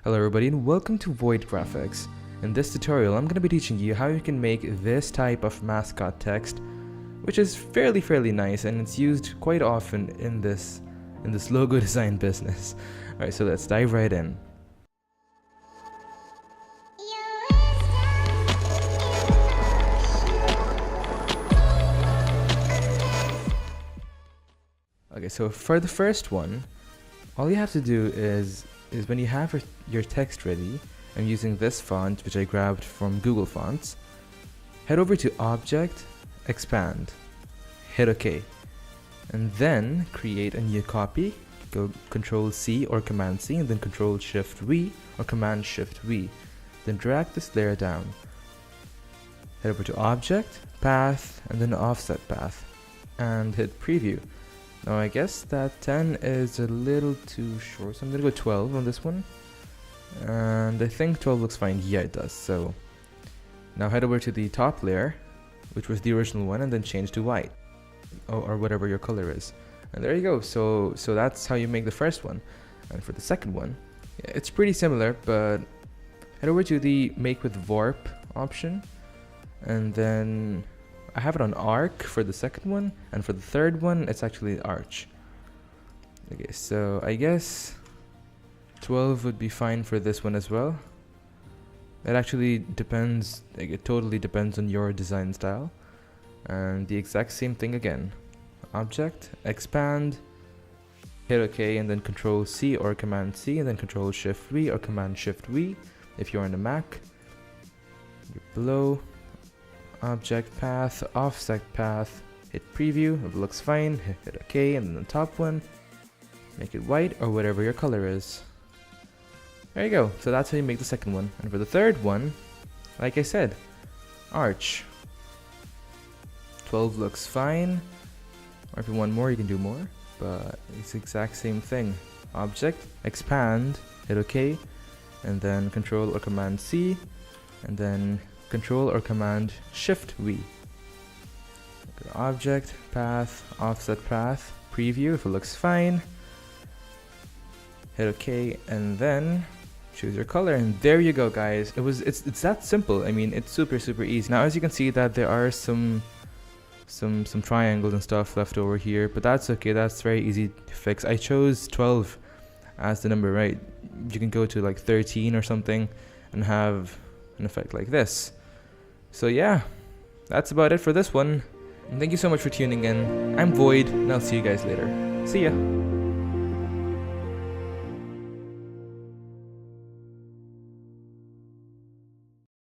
Hello everybody and welcome to Void Graphics. In this tutorial I'm going to be teaching you how you can make this type of mascot text, which is fairly nice and it's used quite often in this logo design business. Alright, so let's dive right in. Okay, so for the first one, all you have to do is when you have your text ready, I'm using this font which I grabbed from Google Fonts, head over to Object, Expand, hit OK, and then create a new copy, go Control C or Command C and then Control Shift V or Command Shift V, then drag this layer down, head over to Object, Path, and then Offset Path, and hit Preview. Now I guess that 10 is a little too short, so I'm gonna go 12 on this one. And I think 12 looks fine. Yeah, it does. So now head over to the top layer, which was the original one, and then change to white. Or whatever your color is. And there you go. So that's how you make the first one. And for the second one, yeah, it's pretty similar, but head over to the Make with Warp option. And then I have it on arc for the second one, and for the third one it's actually arch. Okay, so I guess 12 would be fine for this one as well. It actually depends, like, it totally depends on your design style. And the exact same thing again. Object, expand, hit OK, and then Control C or Command C, and then Control Shift V or Command Shift V if you're on the Mac. You're below. Object path, offset path, hit preview, if it looks fine, hit OK, and then the top one, make it white or whatever your color is. There you go, so that's how you make the second one. And for the third one, like I said, arch. 12 looks fine, or if you want more you can do more, but it's the exact same thing. Object, expand, hit OK, and then Control or Command C, and then Control or Command Shift V. Object, path, offset path, preview if it looks fine. Hit OK, and then choose your color, and there you go, guys. It's that simple. I mean, it's super easy. Now, as you can see, that there are some triangles and stuff left over here, but that's okay. That's very easy to fix. I chose 12 as the number, right? You can go to like 13 or something and have an effect like this. So yeah, that's about it for this one. And thank you so much for tuning in. I'm Void, and I'll see you guys later. See ya!